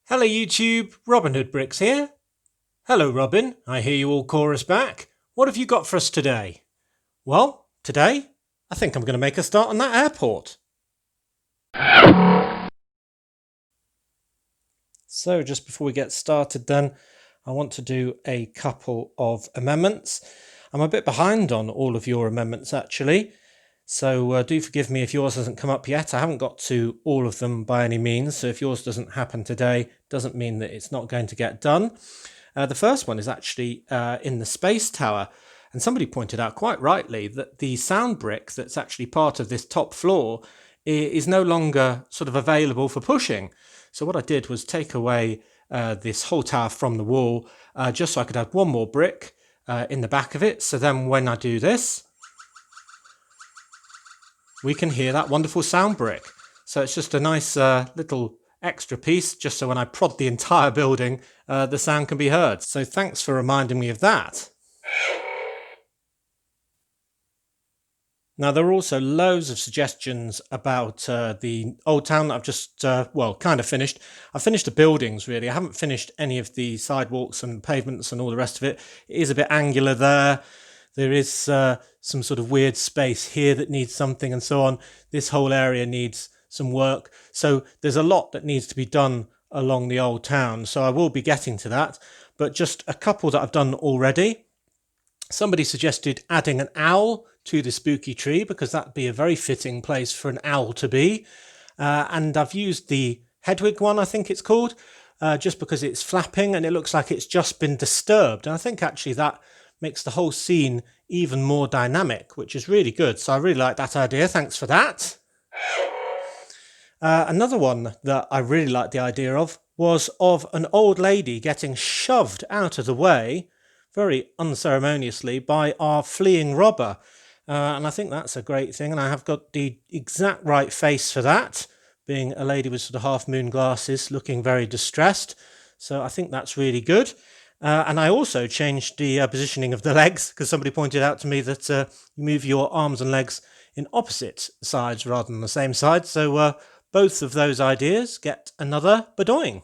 Hello YouTube, Robin Hood Bricks here. Hello Robin, I hear you all chorus back. What have you got for us today? Well, today, I think I'm going to make a start on that airport. So just before we get started then, I want to do a couple of amendments. I'm a bit behind on all of your amendments actually. So do forgive me if yours hasn't come up yet. I haven't got to all of them by any means. So if yours doesn't happen today, doesn't mean that it's not going to get done. The first one is actually in the space tower. And somebody pointed out quite rightly that the sound brick that's actually part of this top floor is no longer sort of available for pushing. So what I did was take away this whole tower from the wall just so I could add one more brick in the back of it. So then when I do this, we can hear that wonderful sound brick. So it's just a nice little extra piece, just so when I prod the entire building, the sound can be heard. So thanks for reminding me of that. Now there are also loads of suggestions about the old town that I've just, kind of finished. I've finished the buildings really. I haven't finished any of the sidewalks and pavements and all the rest of it. It is a bit angular there. There is some sort of weird space here that needs something and so on. This whole area needs some work. So there's a lot that needs to be done along the old town. So I will be getting to that, but just a couple that I've done already. Somebody suggested adding an owl to the spooky tree because that'd be a very fitting place for an owl to be. And I've used the Hedwig one, I think it's called, just because it's flapping and it looks like it's just been disturbed. And I think actually that makes the whole scene even more dynamic, which is really good. So I really like that idea. Thanks for that. Another one that I really liked the idea of was of an old lady getting shoved out of the way very unceremoniously by our fleeing robber. And I think that's a great thing. And I have got the exact right face for that, being a lady with sort of half moon glasses looking very distressed. So I think that's really good. And I also changed the positioning of the legs because somebody pointed out to me that you move your arms and legs in opposite sides rather than the same side. So both of those ideas get another bedoing.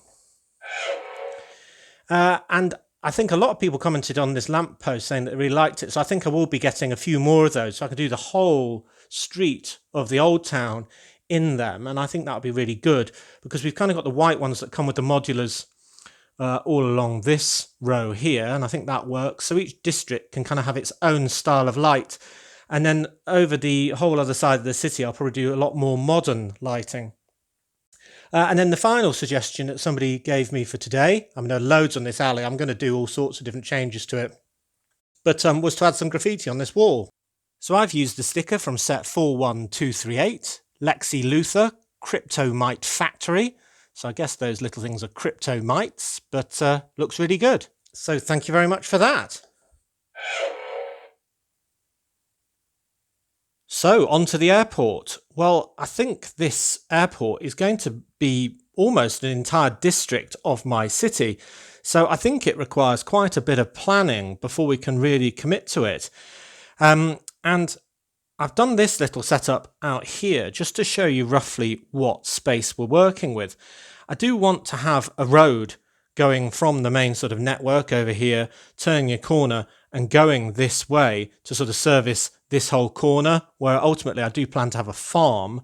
And I think a lot of people commented on this lamppost saying that they really liked it. So I think I will be getting a few more of those. So I can do the whole street of the old town in them. And I think that would be really good because we've kind of got the white ones that come with the modulars all along this row here, and I think that works. So each district can kind of have its own style of light, and then over the whole other side of the city I'll probably do a lot more modern lighting. And then the final suggestion that somebody gave me for today, I mean there are loads on this alley, I'm going to do all sorts of different changes to it, but was to add some graffiti on this wall. So I've used the sticker from set 41238, Lexi Luthor, Cryptomite Factory. So I guess those little things are crypto mites, but looks really good. So thank you very much for that. So on to the airport. Well, I think this airport is going to be almost an entire district of my city. So I think it requires quite a bit of planning before we can really commit to it. And I've done this little setup out here just to show you roughly what space we're working with. I do want to have a road going from the main sort of network over here, turning a corner and going this way to sort of service this whole corner, where ultimately I do plan to have a farm.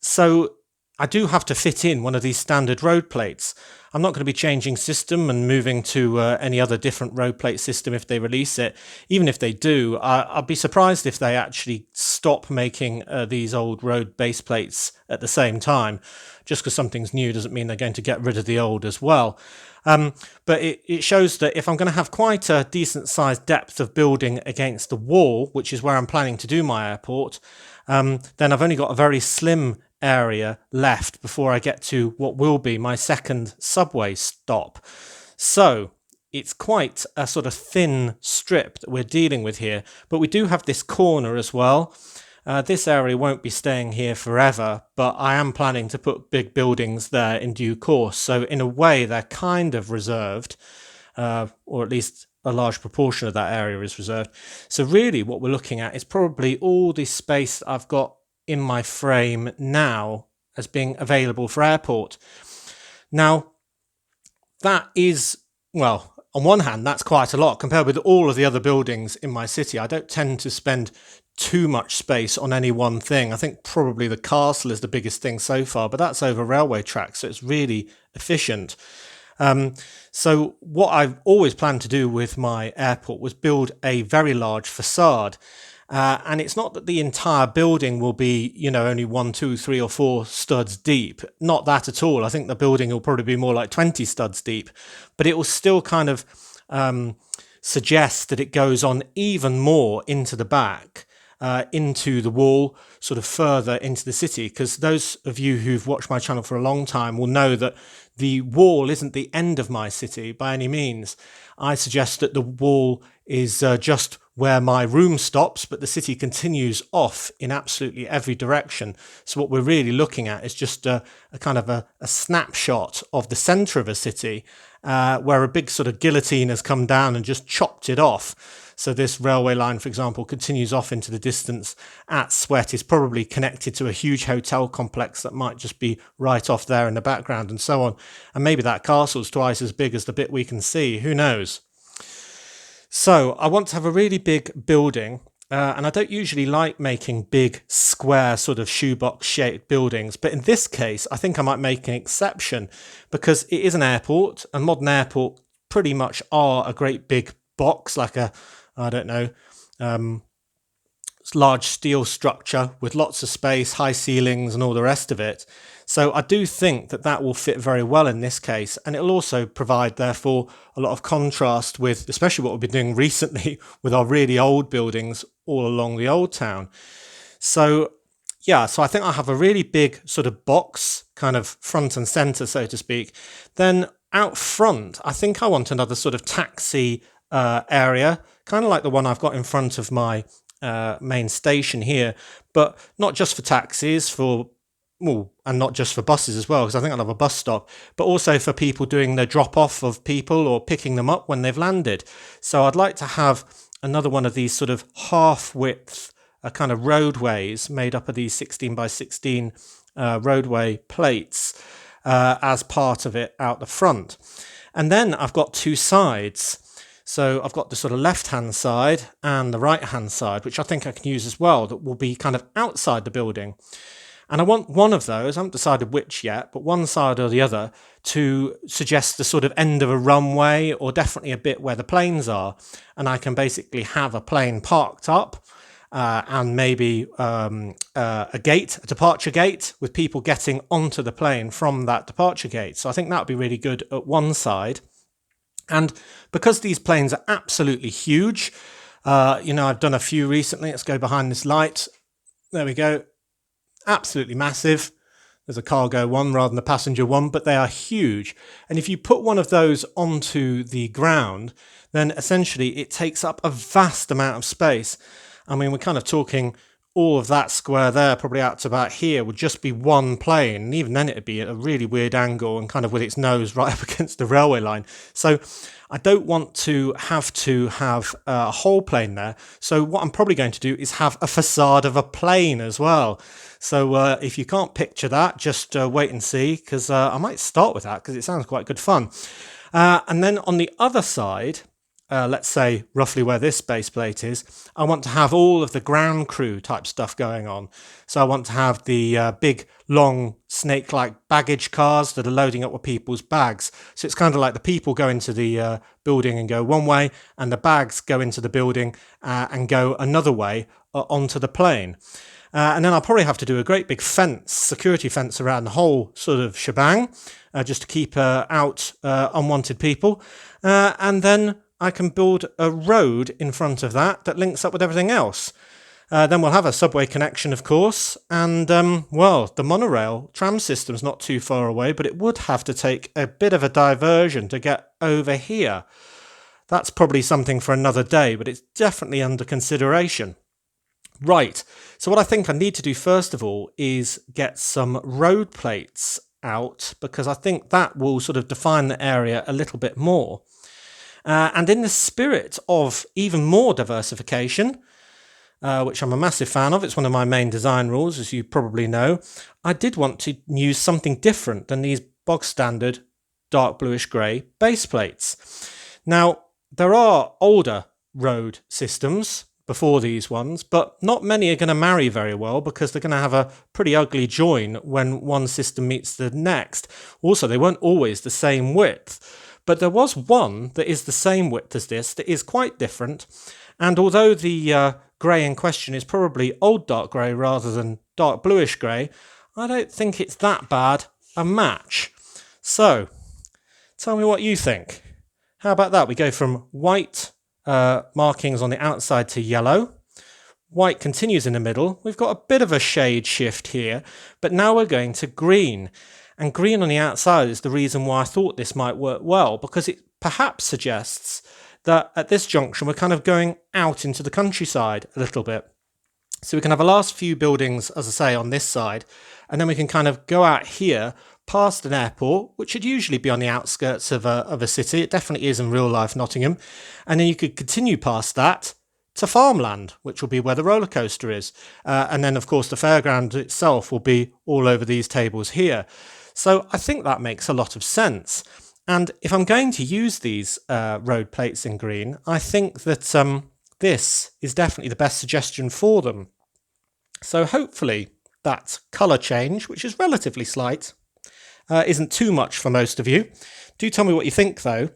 So I do have to fit in one of these standard road plates. I'm not going to be changing system and moving to any other different road plate system if they release it. Even if they do, I'll be surprised if they actually stop making these old road base plates at the same time. Just because something's new doesn't mean they're going to get rid of the old as well. But it shows that if I'm going to have quite a decent sized depth of building against the wall, which is where I'm planning to do my airport, then I've only got a very slim area left before I get to what will be my second subway stop. So it's quite a sort of thin strip that we're dealing with here, but we do have this corner as well. This area won't be staying here forever, but I am planning to put big buildings there in due course. So in a way, they're kind of reserved, or at least a large proportion of that area is reserved. So really what we're looking at is probably all this space that I've got in my frame now as being available for airport. Now, that is, well, on one hand, that's quite a lot compared with all of the other buildings in my city. I don't tend to spend too much space on any one thing. I think probably the castle is the biggest thing so far, but that's over railway tracks, so it's really efficient. So what I've always planned to do with my airport was build a very large facade. And it's not that the entire building will be, only 1, 2, 3 or 4 studs deep. Not that at all. I think the building will probably be more like 20 studs deep, but it will still kind of suggest that it goes on even more into the back, into the wall, sort of further into the city. Because those of you who've watched my channel for a long time will know that the wall isn't the end of my city by any means. I suggest that the wall is just where my room stops, but the city continues off in absolutely every direction. So what we're really looking at is just a kind of a snapshot of the centre of a city, where a big sort of guillotine has come down and just chopped it off. So this railway line, for example, continues off into the distance at Sweat, is probably connected to a huge hotel complex that might just be right off there in the background and so on. And maybe that castle's twice as big as the bit we can see, who knows? So I want to have a really big building, and I don't usually like making big square sort of shoebox shaped buildings, but in this case I think I might make an exception because it is an airport, and modern airports pretty much are a great big box, like a, I don't know, large steel structure with lots of space, high ceilings and all the rest of it. So I do think that that will fit very well in this case, and it'll also provide therefore a lot of contrast with especially what we've been doing recently with our really old buildings all along the old town. So yeah, so I think I'll have a really big sort of box, kind of front and center, so to speak. Then out front, I think I want another sort of taxi area, kind of like the one I've got in front of my main station here, but not just for taxis, and not just for buses as well, because I think I'll have a bus stop, but also for people doing the drop off of people or picking them up when they've landed. So I'd like to have another one of these sort of half width kind of roadways made up of these 16 by 16 roadway plates as part of it out the front. And then I've got 2 sides. So I've got the sort of left-hand side and the right-hand side, which I think I can use as well, that will be kind of outside the building. And I want one of those, I haven't decided which yet, but one side or the other to suggest the sort of end of a runway, or definitely a bit where the planes are. And I can basically have a plane parked up and maybe a departure gate with people getting onto the plane from that departure gate. So I think that would be really good at one side. And because these planes are absolutely huge, I've done a few recently. Let's go behind this light. There we go. Absolutely massive. There's a cargo one rather than a passenger one, but they are huge. And if you put one of those onto the ground, then essentially it takes up a vast amount of space. I mean, we're kind of talking all of that square there, probably out to about here, would just be one plane. And even then it'd be at a really weird angle and kind of with its nose right up against the railway line. So I don't want to have a whole plane there. So what I'm probably going to do is have a facade of a plane as well. So if you can't picture that, just wait and see, because I might start with that because it sounds quite good fun. And then on the other side, let's say roughly where this base plate is, I want to have all of the ground crew type stuff going on. So I want to have the big, long, snake-like baggage cars that are loading up with people's bags. So it's kind of like the people go into the building and go one way, and the bags go into the building and go another way onto the plane. And then I'll probably have to do a great big security fence around the whole sort of shebang, just to keep out unwanted people. And then I can build a road in front of that links up with everything else. Then we'll have a subway connection, of course, and, the monorail tram system's not too far away, but it would have to take a bit of a diversion to get over here. That's probably something for another day, but it's definitely under consideration. Right, so what I think I need to do first of all is get some road plates out, because I think that will sort of define the area a little bit more. And in the spirit of even more diversification, which I'm a massive fan of, it's one of my main design rules, as you probably know, I did want to use something different than these bog standard dark bluish grey base plates. Now, there are older road systems before these ones, but not many are going to marry very well because they're going to have a pretty ugly join when one system meets the next. Also, they weren't always the same width, but there was one that is the same width as this that is quite different. And although the grey in question is probably old dark grey rather than dark bluish grey, I don't think it's that bad a match. So, tell me what you think. How about that? We go from white markings on the outside to yellow. White continues in the middle. We've got a bit of a shade shift here, but now we're going to green. And green on the outside is the reason why I thought this might work well, because it perhaps suggests that at this junction we're kind of going out into the countryside a little bit. So we can have a last few buildings, as I say, on this side, and then we can kind of go out here past an airport, which should usually be on the outskirts of a city. It definitely is in real life Nottingham. And then you could continue past that to farmland, which will be where the roller coaster is. And then, of course, the fairground itself will be all over these tables here. So I think that makes a lot of sense. And if I'm going to use these road plates in green, I think that this is definitely the best suggestion for them. So hopefully that colour change, which is relatively slight, isn't too much for most of you. Do tell me what you think, though.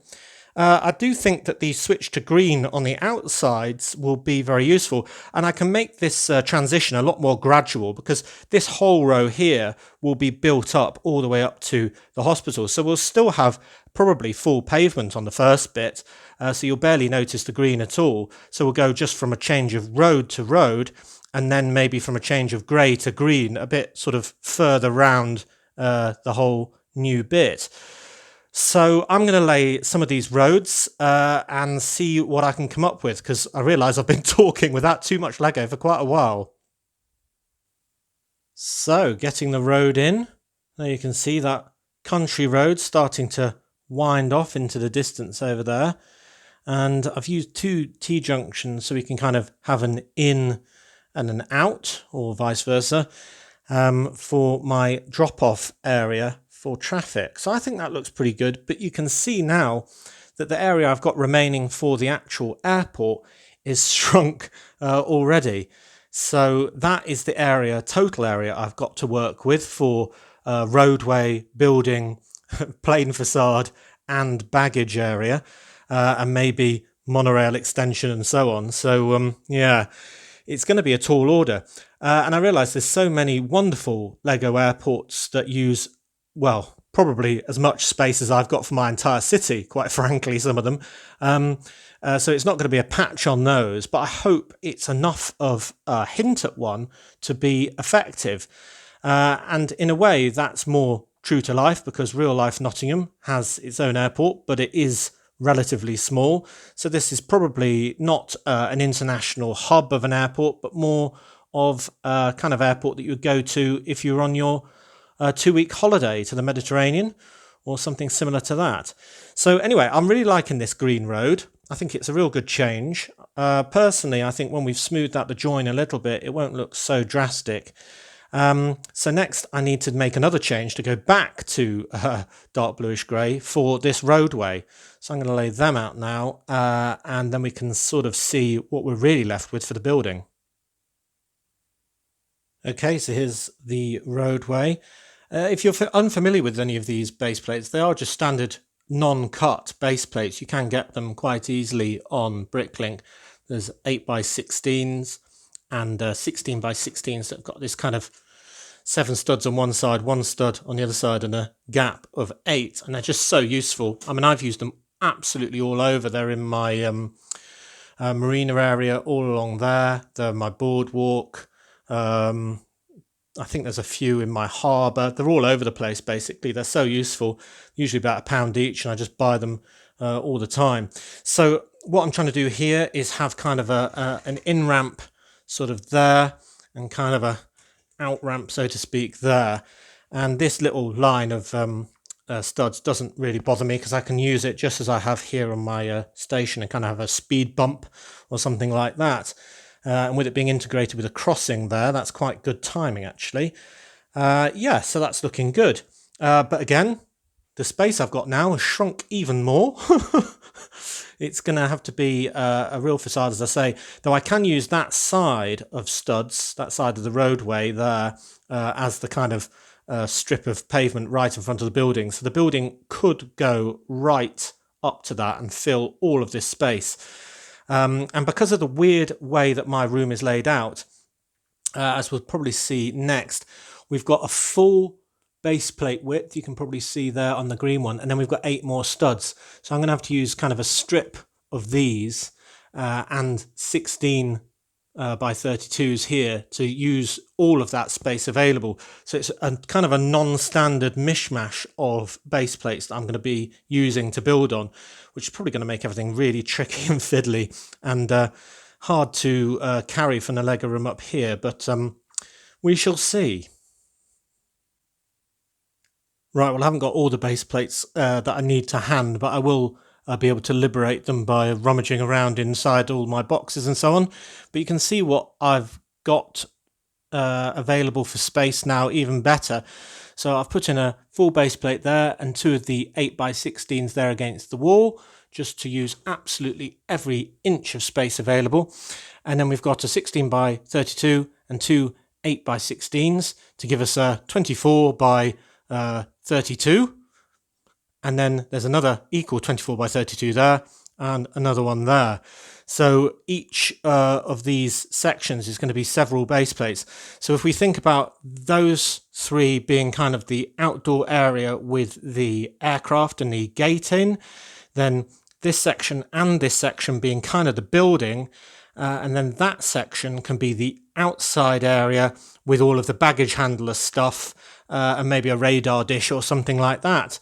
I do think that the switch to green on the outsides will be very useful, and I can make this transition a lot more gradual because this whole row here will be built up all the way up to the hospital. So we'll still have probably full pavement on the first bit, so you'll barely notice the green at all. So we'll go just from a change of road to road, and then maybe from a change of grey to green, a bit sort of further round the whole new bit. So I'm going to lay some of these roads and see what I can come up with, because I realise I've been talking without too much Lego for quite a while. So getting the road in, there you can see that country road starting to wind off into the distance over there. And I've used two T-junctions so we can kind of have an in and an out, or vice versa, for my drop-off area for traffic. So I think that looks pretty good, but you can see now that the area I've got remaining for the actual airport is shrunk already. So that is the area, total area I've got to work with for roadway, building, plane facade and baggage area, and maybe monorail extension and so on. So yeah, it's going to be a tall order. And I realise there's so many wonderful Lego airports that use, well, probably as much space as I've got for my entire city, quite frankly, some of them. So it's not going to be a patch on those, but I hope it's enough of a hint at one to be effective. And in a way, that's more true to life because real life Nottingham has its own airport, but it is relatively small. So this is probably not an international hub of an airport, but more of a kind of airport that you would go to if you're on your 2-week holiday to the Mediterranean or something similar to that. So anyway, I'm really liking this green road. I think it's a real good change. Personally, I think when we've smoothed out the join a little bit, it won't look so drastic. So next I need to make another change to go back to dark bluish grey for this roadway. So I'm going to lay them out now, and then we can sort of see what we're really left with for the building. Okay, so here's the roadway. If you're unfamiliar with any of these base plates, they are just standard non-cut base plates. You can get them quite easily on Bricklink. There's 8x16s and 16x16s that have got this kind of 7 studs on one side, 1 stud on the other side, and a gap of 8. And they're just so useful. I mean, I've used them absolutely all over. They're in my marina area all along there. They're my boardwalk. I think there's a few in my harbour. They're all over the place, basically. They're so useful, usually about £1 each, and I just buy them all the time. So what I'm trying to do here is have kind of an in-ramp sort of there and kind of a out-ramp, so to speak, there. And this little line of studs doesn't really bother me because I can use it just as I have here on my station and kind of have a speed bump or something like that. And with it being integrated with a crossing there, that's quite good timing, actually. Yeah, so that's looking good. But again, the space I've got now has shrunk even more. It's going to have to be a real facade, as I say, though I can use that side of studs, that side of the roadway there, as the kind of strip of pavement right in front of the building. So the building could go right up to that and fill all of this space. And because of the weird way that my room is laid out, as we'll probably see next, we've got a full base plate width, you can probably see there on the green one, and then we've got 8 more studs. So I'm going to have to use kind of a strip of these and 16 by 32s here to use all of that space available. So it's a kind of a non-standard mishmash of base plates that I'm going to be using to build on, which is probably going to make everything really tricky and fiddly and hard to carry from the Lego room up here, but we shall see. Right, well, I haven't got all the base plates that I need to hand, but I will be able to liberate them by rummaging around inside all my boxes and so on. But you can see what I've got available for space now even better. So I've put in a full base plate there and 2 of the 8x16s there against the wall, just to use absolutely every inch of space available. And then we've got a 16x32 and 2 8x16s to give us a 24 by 32, and then there's another equal 24 by 32 there and another one there. So each of these sections is going to be several base plates. So if we think about those 3 being kind of the outdoor area with the aircraft and the gate in, then this section and this section being kind of the building, and then that section can be the outside area with all of the baggage handler stuff and maybe a radar dish or something like that.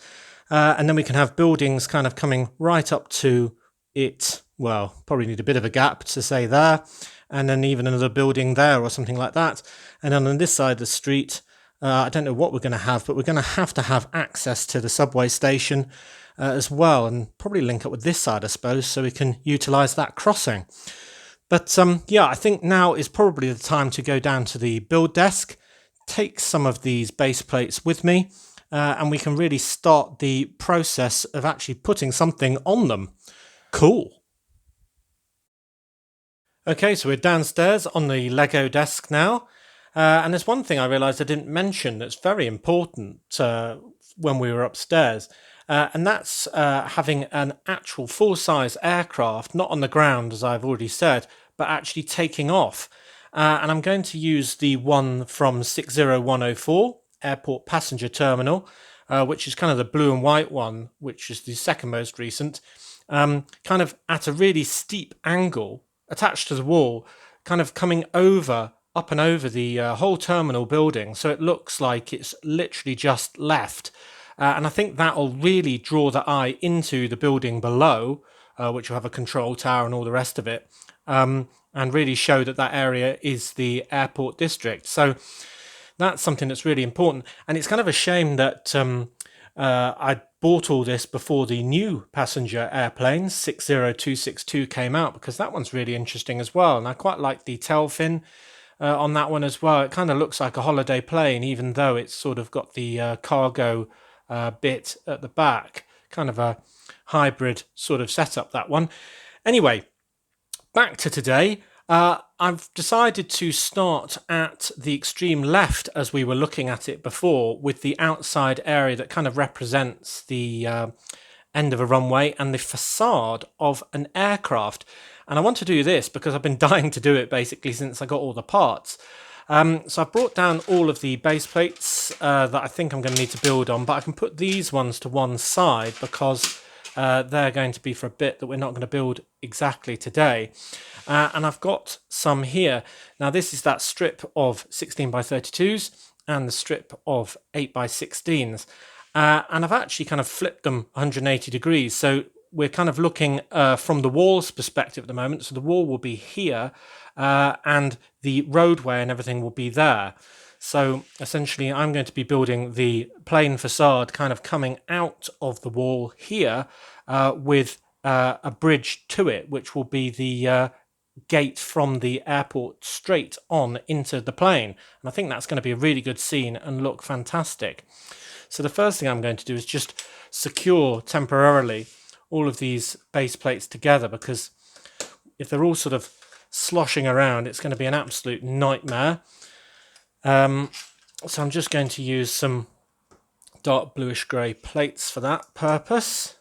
And then we can have buildings kind of coming right up to it. Well, probably need a bit of a gap to say there, and then even another building there or something like that. And then on this side of the street, I don't know what we're going to have, but we're going to have access to the subway station as well, and probably link up with this side, I suppose, so we can utilise that crossing. But yeah, I think now is probably the time to go down to the build desk, take some of these base plates with me, and we can really start the process of actually putting something on them. Cool. Okay, so we're downstairs on the Lego desk now, and there's one thing I realised I didn't mention that's very important when we were upstairs, and that's having an actual full-size aircraft, not on the ground as I've already said, but actually taking off. And I'm going to use the one from 60104, Airport Passenger Terminal, which is kind of the blue and white one, which is the second most recent, kind of at a really steep angle, attached to the wall, kind of coming up and over the whole terminal building. So it looks like it's literally just left. And I think that'll really draw the eye into the building below, which will have a control tower and all the rest of it. And really show that that area is the airport district. So that's something that's really important. And it's kind of a shame that I bought all this before the new passenger airplanes 60262 came out, because that one's really interesting as well. And I quite like the tail fin on that one as well. It kind of looks like a holiday plane, even though it's sort of got the cargo bit at the back. Kind of a hybrid sort of setup, that one. Anyway, back to today. I've decided to start at the extreme left as we were looking at it before, with the outside area that kind of represents the end of a runway and the facade of an aircraft. And I want to do this because I've been dying to do it basically since I got all the parts. So I've brought down all of the base plates that I think I'm going to need to build on, but I can put these ones to one side because they're going to be for a bit that we're not going to build exactly today. And I've got some here. Now this is that strip of 16 by 32s and the strip of 8 by 16s. And I've actually kind of flipped them 180 degrees. So we're kind of looking from the wall's perspective at the moment. So the wall will be here and the roadway and everything will be there. So essentially I'm going to be building the plain facade kind of coming out of the wall here with a bridge to it, which will be the gate from the airport straight on into the plane. And I think that's going to be a really good scene and look fantastic. So the first thing I'm going to do is just secure temporarily all of these base plates together, because if they're all sort of sloshing around, it's going to be an absolute nightmare. So I'm just going to use some dark bluish grey plates for that purpose,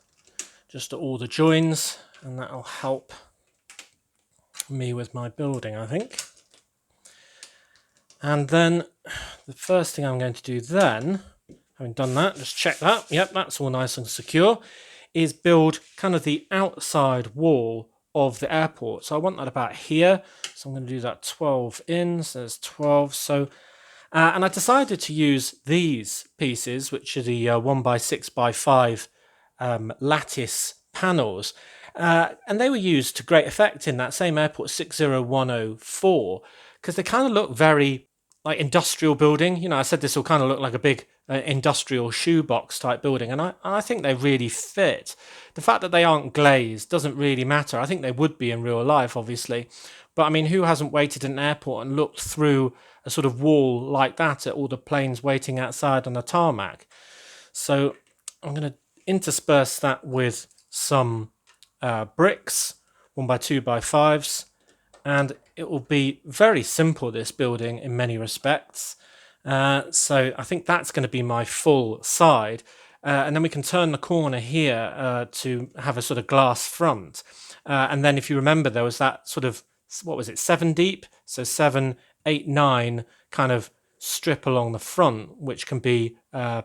just at all the joins, and that'll help me with my building, I think. And then the first thing I'm going to do then, having done that, just check that, yep, that's all nice and secure, is build kind of the outside wall of the airport. So I want that about here, so I'm going to do that 12 in, so there's 12. So and I decided to use these pieces, which are the 1x6x5 lattice panels, and they were used to great effect in that same airport 60104, because they kind of look very like industrial building. You know, I said this will kind of look like a big industrial shoebox type building, and I think they really fit. The fact that they aren't glazed doesn't really matter. I think they would be in real life, obviously, but I mean, who hasn't waited in an airport and looked through a sort of wall like that at all the planes waiting outside on the tarmac? So I'm going to intersperse that with some bricks, 1x2x5s, and it will be very simple, this building, in many respects. So I think that's going to be my full side, and then we can turn the corner here to have a sort of glass front, and then if you remember, there was that sort of, what was it, 7 deep, so 7, 8, 9 kind of strip along the front, which can be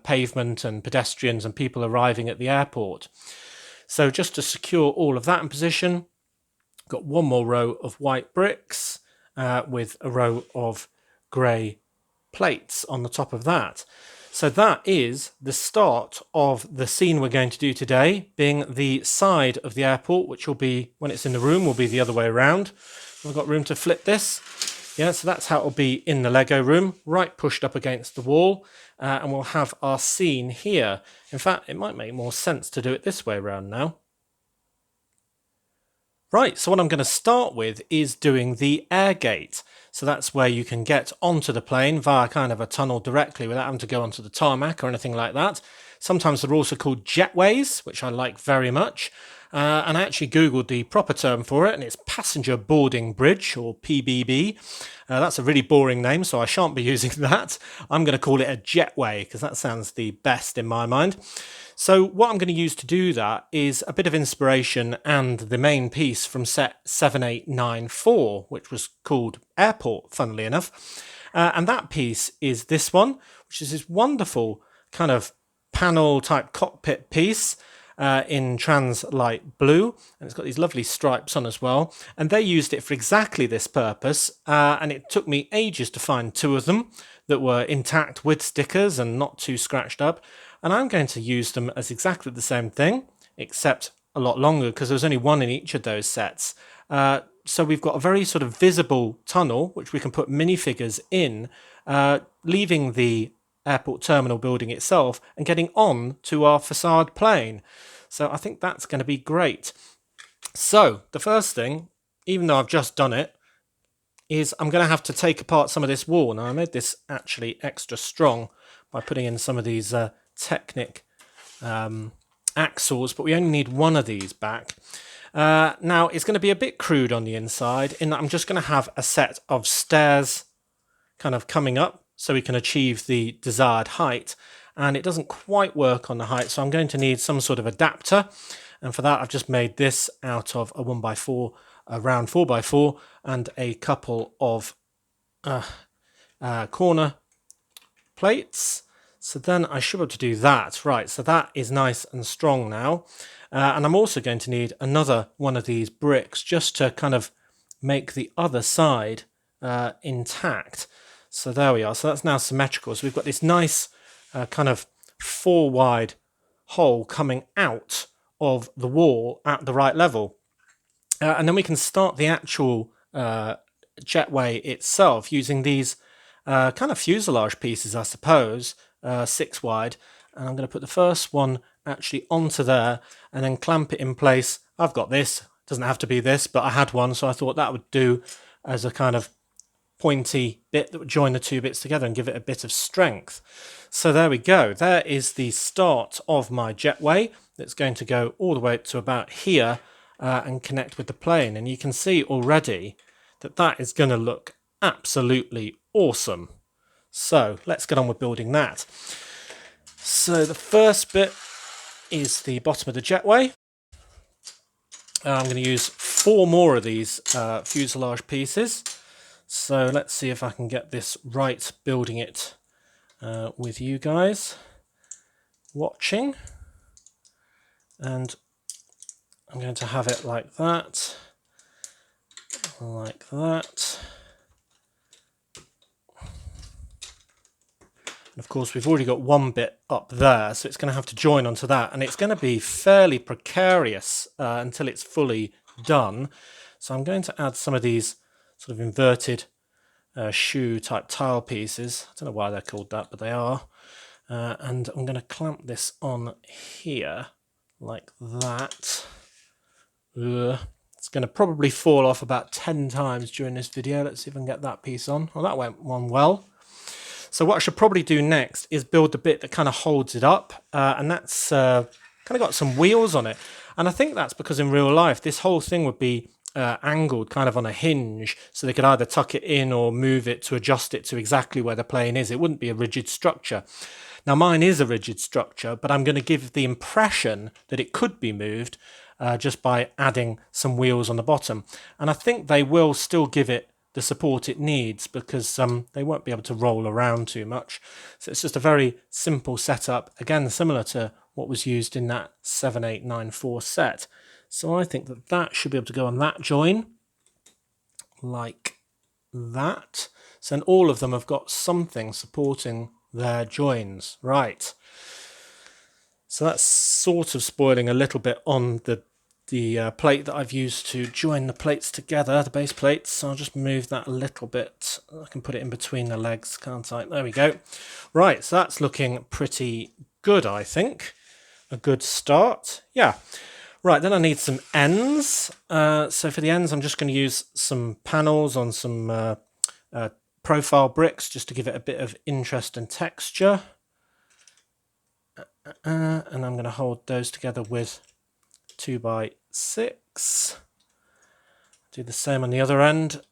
pavement and pedestrians and people arriving at the airport. So just to secure all of that in position, got one more row of white bricks with a row of grey plates on the top of that. So that is the start of the scene we're going to do today, being the side of the airport, which will be, when it's in the room, will be the other way around. We've got room to flip this. Yeah, so that's how it'll be in the Lego room, right pushed up against the wall, and we'll have our scene here. In fact, it might make more sense to do it this way around now. Right, so what I'm going to start with is doing the air gate. So that's where you can get onto the plane via kind of a tunnel directly without having to go onto the tarmac or anything like that. Sometimes they're also called jetways, which I like very much. And I actually Googled the proper term for it, and it's Passenger Boarding Bridge, or PBB. That's a really boring name, so I shan't be using that. I'm going to call it a jetway, because that sounds the best in my mind. So what I'm going to use to do that is a bit of inspiration and the main piece from set 7894, which was called Airport, funnily enough. And that piece is this one, which is this wonderful kind of panel type cockpit piece in trans light blue, and it's got these lovely stripes on as well, and they used it for exactly this purpose, and it took me ages to find 2 of them that were intact with stickers and not too scratched up, and I'm going to use them as exactly the same thing, except a lot longer, because there's only 1 in each of those sets. So we've got a very sort of visible tunnel which we can put minifigures in, leaving the airport terminal building itself and getting on to our facade plane. So I think that's going to be great. So the first thing, even though I've just done it, is I'm going to have to take apart some of this wall. Now I made this actually extra strong by putting in some of these Technic axles, but we only need 1 of these back. Now it's going to be a bit crude on the inside, in that I'm just going to have a set of stairs kind of coming up so we can achieve the desired height, and it doesn't quite work on the height, so I'm going to need some sort of adapter, and for that I've just made this out of a 1x4, a round 4x4, and a couple of corner plates. So then I should be able to do that. Right, so that is nice and strong now, and I'm also going to need another one of these bricks just to kind of make the other side intact. So there we are. So that's now symmetrical. So we've got this nice kind of 4 wide hole coming out of the wall at the right level. And then we can start the actual jetway itself using these kind of fuselage pieces, I suppose, 6 wide. And I'm going to put the first one actually onto there and then clamp it in place. I've got this. It doesn't have to be this, but I had one, so I thought that would do as a kind of pointy bit that would join the two bits together and give it a bit of strength. So there we go. There is the start of my jetway. That's going to go all the way to about here and connect with the plane. And you can see already that that is going to look absolutely awesome. So let's get on with building that. So the first bit is the bottom of the jetway. I'm going to use 4 more of these fuselage pieces. So let's see if I can get this right building it with you guys watching. And I'm going to have it like that, like that. And of course we've already got one bit up there, so it's going to have to join onto that, and it's going to be fairly precarious until it's fully done. So I'm going to add some of these sort of inverted shoe type tile pieces. I don't know why they're called that, but they are. And I'm going to clamp this on here like that. It's going to probably fall off about 10 times during this video. Let's see if I can get that piece on. Well, that went on well. So what I should probably do next is build the bit that kind of holds it up, and that's kind of got some wheels on it. And I think that's because in real life this whole thing would be angled kind of on a hinge, so they could either tuck it in or move it to adjust it to exactly where the plane is. It wouldn't be a rigid structure. Now mine is a rigid structure, but I'm going to give the impression that it could be moved just by adding some wheels on the bottom. And I think they will still give it the support it needs, because they won't be able to roll around too much. So it's just a very simple setup, again similar to what was used in that 7894 set. So I think that that should be able to go on that join like that. So then all of them have got something supporting their joins. Right, so that's sort of spoiling a little bit on the plate that I've used to join the plates together, the base plates. So I'll just move that a little bit. I can put it in between the legs, can't I? There we go. Right, so that's looking pretty good, I think. A good start. Yeah. Right, then I need some ends. So for the ends, I'm just going to use some panels on some profile bricks just to give it a bit of interest and texture. And I'm going to hold those together with 2x6. Do the same on the other end,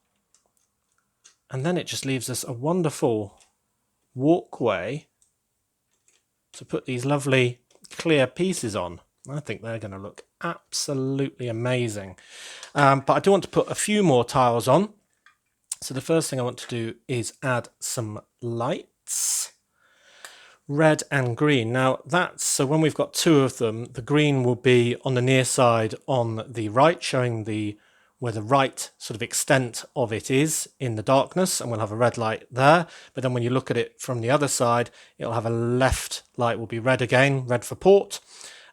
and then it just leaves us a wonderful walkway to put these lovely clear pieces on. I think they're going to look absolutely amazing. But I do want to put a few more tiles on. So the first thing I want to do is add some lights. Red and green. Now that's, so when we've got 2 of them, the green will be on the near side on the right, showing where the right sort of extent of it is in the darkness, and we'll have a red light there. But then when you look at it from the other side, it'll have a left light will be red again, red for port,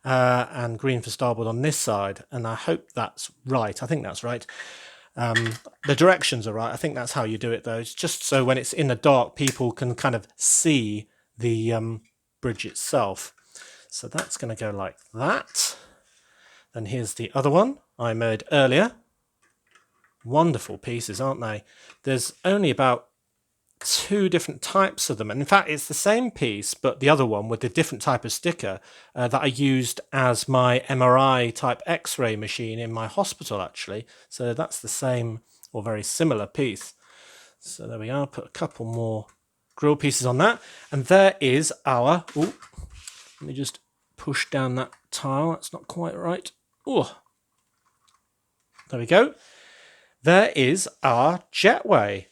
and green for starboard on this side. And I hope that's right. I think that's right. The directions are right. I think that's how you do it though. It's just so when it's in the dark, people can kind of see the bridge itself. So that's going to go like that. Then here's the other one I made earlier. Wonderful pieces, aren't they? There's only about 2 different types of them, and in fact it's the same piece but the other one with a different type of sticker that I used as my MRI type X-ray machine in my hospital actually. So that's the same or very similar piece. So there we are. Put a couple more grill pieces on that, and there is our, let me just push down that tile, that's not quite right. There we go. There is our jetway.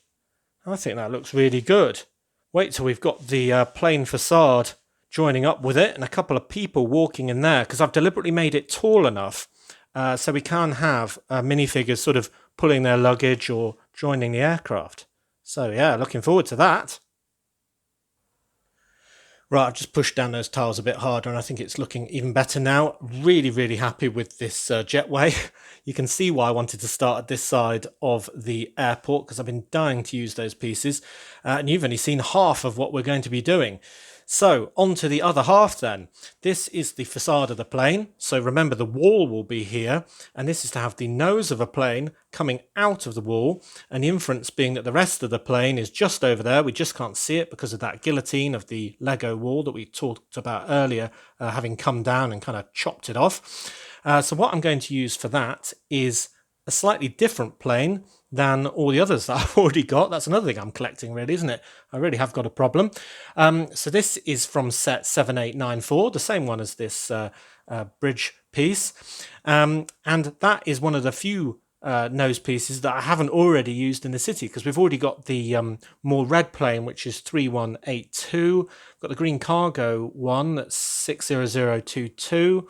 I think that looks really good. Wait till we've got the plain facade joining up with it and a couple of people walking in there, because I've deliberately made it tall enough so we can have minifigures sort of pulling their luggage or joining the aircraft. So yeah, looking forward to that. Right, I've just pushed down those tiles a bit harder and I think it's looking even better now. Really, really happy with this jetway. You can see why I wanted to start at this side of the airport, because I've been dying to use those pieces. And you've only seen half of what we're going to be doing. So on to the other half then. This is the facade of the plane. So remember, the wall will be here, and this is to have the nose of a plane coming out of the wall, and the inference being that the rest of the plane is just over there. We just can't see it because of that guillotine of the Lego wall that we talked about earlier, having come down and kind of chopped it off. So what I'm going to use for that is a slightly different plane than all the others that I've already got. That's another thing I'm collecting, really, isn't it? I really have got a problem. So this is from set 7894, the same one as this bridge piece. And that is one of the few nose pieces that I haven't already used in the city, because we've already got the more red plane, which is 3182. We've got the green cargo one, that's 60022.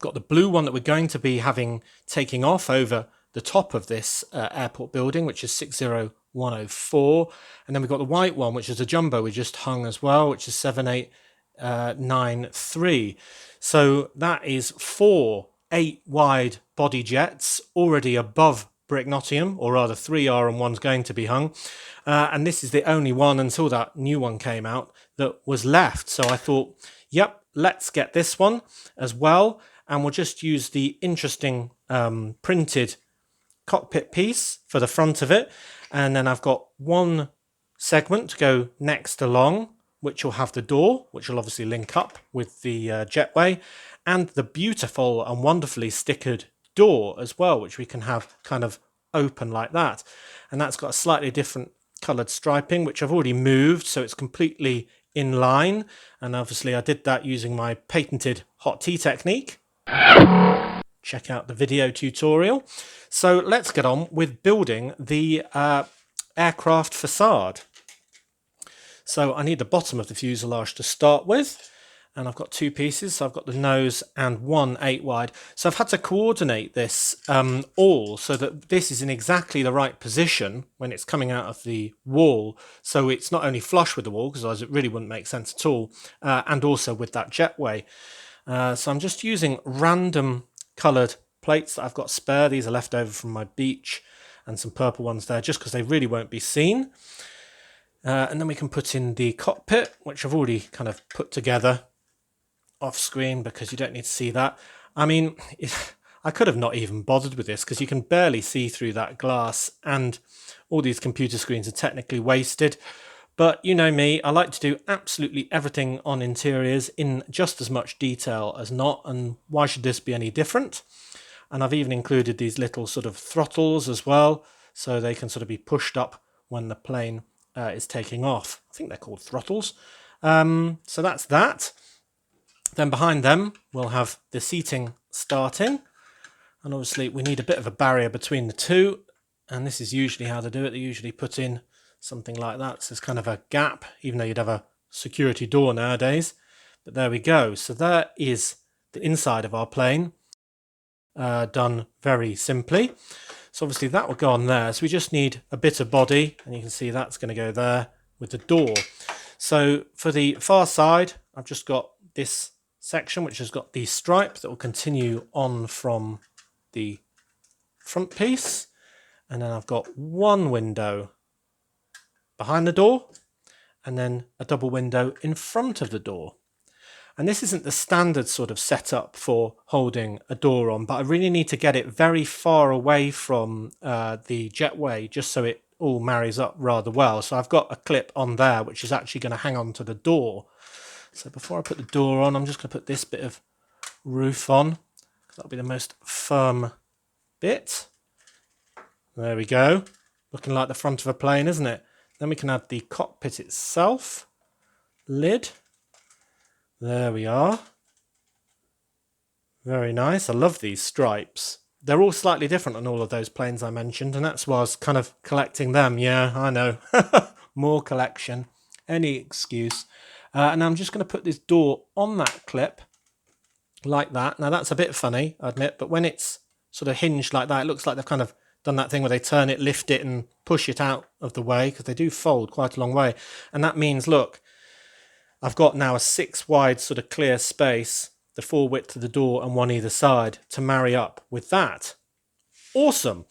Got the blue one that we're going to be taking off over the top of this airport building, which is 60104. And then we've got the white one, which is a jumbo we just hung as well, which is 7893. So that is 4 8-wide body jets already above Brick Nottingham, or rather 3 are and one's going to be hung. And this is the only one, until that new one came out, that was left. So I thought, yep, let's get this one as well. And we'll just use the interesting printed cockpit piece for the front of it. And then I've got one segment to go next along, which will have the door, which will obviously link up with the Jetway, and the beautiful and wonderfully stickered door as well, which we can have kind of open like that. And that's got a slightly different coloured striping, which I've already moved, so it's completely in line. And obviously I did that using my patented hot tea technique. Check out the video tutorial. So let's get on with building the aircraft facade. So I need the bottom of the fuselage to start with, and I've got two pieces. So I've got the nose and one 8-wide. So I've had to coordinate this all so that this is in exactly the right position when it's coming out of the wall. So it's not only flush with the wall, because otherwise it really wouldn't make sense at all, and also with that jetway. So I'm just using random coloured plates that I've got spare. These are left over from my beach, and some purple ones there, just because they really won't be seen. And then we can put in the cockpit, which I've already kind of put together off screen, because you don't need to see that. I mean, I could have not even bothered with this, because you can barely see through that glass, and all these computer screens are technically wasted. But you know me, I like to do absolutely everything on interiors in just as much detail as not, and why should this be any different? And I've even included these little sort of throttles as well, so they can sort of be pushed up when the plane is taking off. I think they're called throttles. So that's that. Then behind them, we'll have the seating starting. And obviously we need a bit of a barrier between the two. And this is usually how they do it. They usually put in something like that. So there's kind of a gap, even though you'd have a security door nowadays. But there we go. So there is the inside of our plane, done very simply. So obviously that will go on there. So we just need a bit of body, and you can see that's going to go there with the door. So for the far side, I've just got this section, which has got the stripe that will continue on from the front piece. And then I've got one window behind the door, and then a double window in front of the door. And this isn't the standard sort of setup for holding a door on, but I really need to get it very far away from the jetway, just so it all marries up rather well. So I've got a clip on there, which is actually going to hang on to the door. So before I put the door on, I'm just going to put this bit of roof on. That'll be the most firm bit. There we go. Looking like the front of a plane, isn't it? Then we can add the cockpit itself. Lid. There we are. Very nice. I love these stripes. They're all slightly different on all of those planes I mentioned, and that's why I was kind of collecting them. Yeah, I know. More collection. Any excuse. And I'm just going to put this door on that clip like that. Now that's a bit funny, I admit, but when it's sort of hinged like that, it looks like they've kind of done that thing where they turn it, lift it and push it out of the way, because they do fold quite a long way. And that means, look, I've got now a 6-wide sort of clear space, the 4 width of the door and one either side, to marry up with that. Awesome.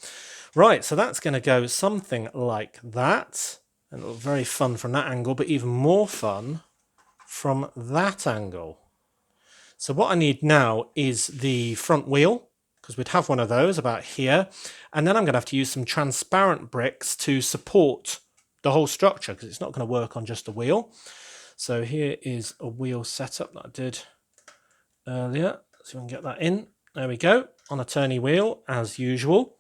Right, so that's going to go something like that. And it'll be very fun from that angle, but even more fun from that angle. So what I need now is the front wheel, because we'd have one of those about here. And then I'm going to have to use some transparent bricks to support the whole structure, because it's not going to work on just a wheel. So here is a wheel setup that I did earlier. So we can get that in. There we go, on a turny wheel as usual.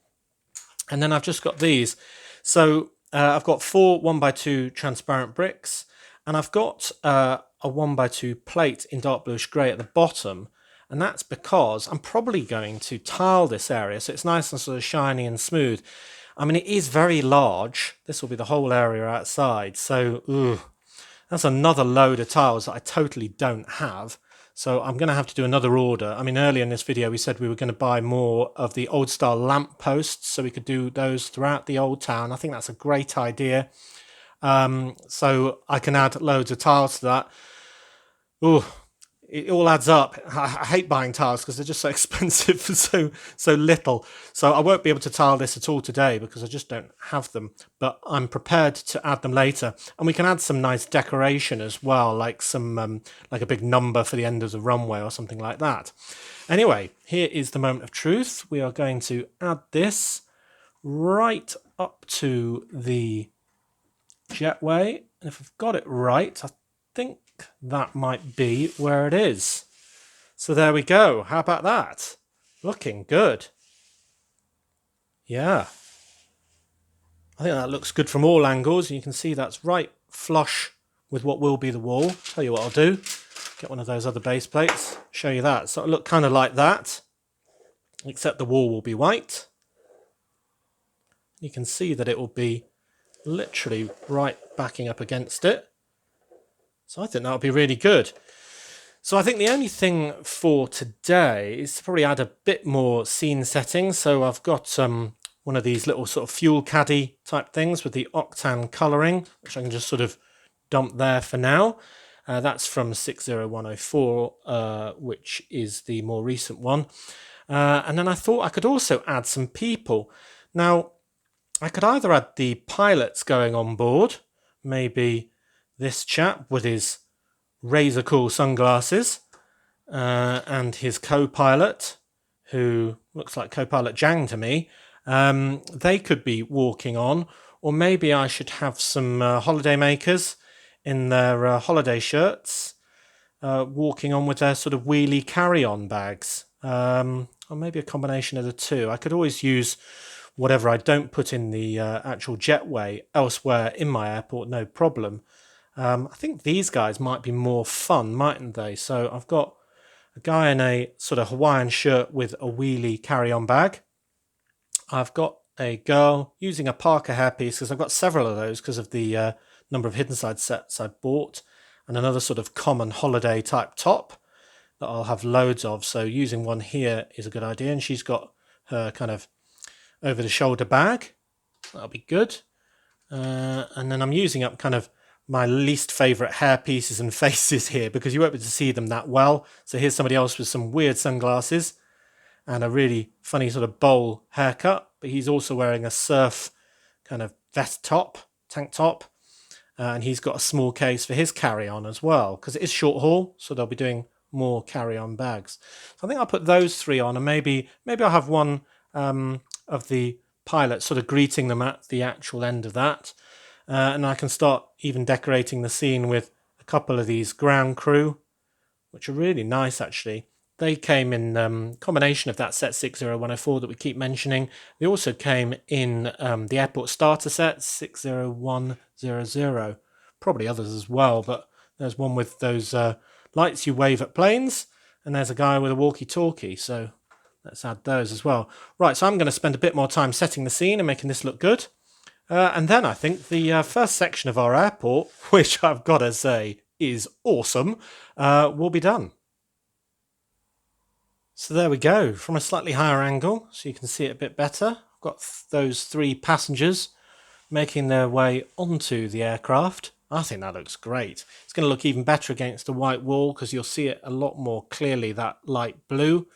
And then I've just got these. So I've got 4 1x2 transparent bricks, and I've got a 1x2 plate in dark bluish grey at the bottom. And that's because I'm probably going to tile this area so it's nice and sort of shiny and smooth. I mean, it is very large. This will be the whole area outside. So that's another load of tiles that I totally don't have. So I'm going to have to do another order. I mean, earlier in this video, we said we were going to buy more of the old style lamp posts so we could do those throughout the old town. I think that's a great idea. So I can add loads of tiles to that. It all adds up. I hate buying tiles because they're just so expensive for so little. So I won't be able to tile this at all today because I just don't have them. But I'm prepared to add them later. And we can add some nice decoration as well, like some like a big number for the end of the runway or something like that. Anyway, here is the moment of truth. We are going to add this right up to the jetway. And if I've got it right, I think that might be where it is. So there we go. How about that? Looking good. Yeah. I think that looks good from all angles. You can see that's right flush with what will be the wall. Tell you what I'll do. Get one of those other base plates. Show you that. So it'll look kind of like that, except the wall will be white. You can see that it will be literally right backing up against it. So I think that would be really good. So I think the only thing for today is to probably add a bit more scene setting. So I've got one of these little sort of fuel caddy type things with the octane colouring, which I can just sort of dump there for now. That's from 60104, which is the more recent one. And then I thought I could also add some people. Now, I could either add the pilots going on board, maybe this chap with his razor cool sunglasses and his co-pilot, who looks like co-pilot Jang to me. They could be walking on, or maybe I should have some holiday makers in their holiday shirts walking on with their sort of wheelie carry-on bags, or maybe a combination of the two. I could always use whatever I don't put in the actual jetway elsewhere in my airport, no problem. I think these guys might be more fun, mightn't they? So I've got a guy in a sort of Hawaiian shirt with a wheelie carry-on bag. I've got a girl using a Parker hairpiece, because I've got several of those because of the number of hidden side sets I've bought, and another sort of common holiday type top that I'll have loads of. So using one here is a good idea. And she's got her kind of over-the-shoulder bag. That'll be good. And then I'm using up kind of my least favourite hair pieces and faces here because you won't be able to see them that well. So here's somebody else with some weird sunglasses and a really funny sort of bowl haircut, but he's also wearing a surf kind of vest top, tank top, and he's got a small case for his carry-on as well because it is short haul, so they'll be doing more carry-on bags. So I think I'll put those three on, and maybe I'll have one of the pilots sort of greeting them at the actual end of that. And I can start even decorating the scene with a couple of these ground crew, which are really nice actually. They came in combination of that set 60104 that we keep mentioning. They also came in the airport starter set 60100. Probably others as well, but there's one with those lights you wave at planes, and there's a guy with a walkie-talkie, so let's add those as well. Right, so I'm going to spend a bit more time setting the scene and making this look good. And then I think the first section of our airport, which I've got to say is awesome, will be done. So there we go, from a slightly higher angle, so you can see it a bit better. I've got those 3 passengers making their way onto the aircraft. I think that looks great. It's going to look even better against the white wall because you'll see it a lot more clearly, that light blue.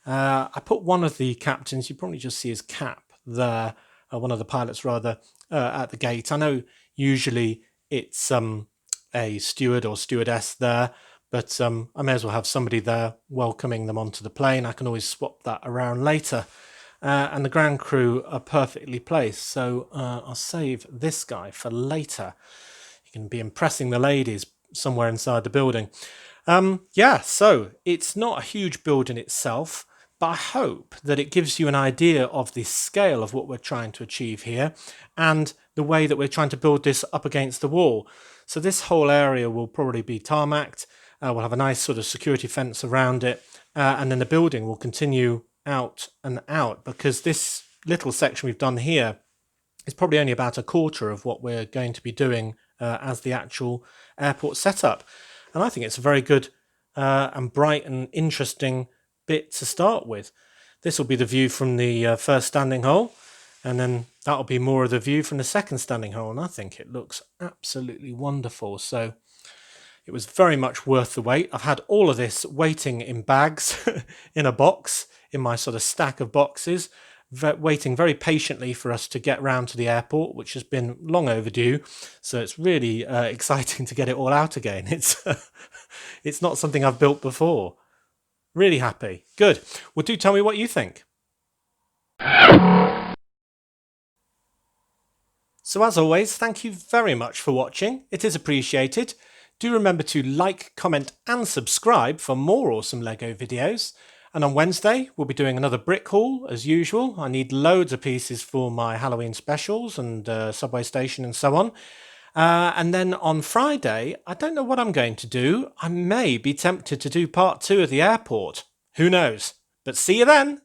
I put one of the captains, you probably just see his cap there, one of the pilots rather, at the gate. I know usually it's a steward or stewardess there, but I may as well have somebody there welcoming them onto the plane. I can always swap that around later. And the ground crew are perfectly placed, so I'll save this guy for later. You can be impressing the ladies somewhere inside the building. Yeah, so it's not a huge build in itself, but I hope that it gives you an idea of the scale of what we're trying to achieve here and the way that we're trying to build this up against the wall. So this whole area will probably be tarmacked. We'll have a nice sort of security fence around it, and then the building will continue out and out, because this little section we've done here is probably only about a quarter of what we're going to be doing as the actual airport setup. And I think it's a very good and bright and interesting bit to start with. This will be the view from the first standing hole, and then that'll be more of the view from the second standing hole, and I think it looks absolutely wonderful. So it was very much worth the wait. I've had all of this waiting in bags in a box, in my sort of stack of boxes, waiting very patiently for us to get round to the airport, which has been long overdue. So it's really exciting to get it all out again. It's not something I've built before. Really happy. Good. Well, do tell me what you think. So as always, thank you very much for watching. It is appreciated. Do remember to like, comment and subscribe for more awesome LEGO videos. And on Wednesday, we'll be doing another brick haul as usual. I need loads of pieces for my Halloween specials and subway station and so on. And then on Friday, I don't know what I'm going to do. I may be tempted to do part 2 of the airport. Who knows? But see you then!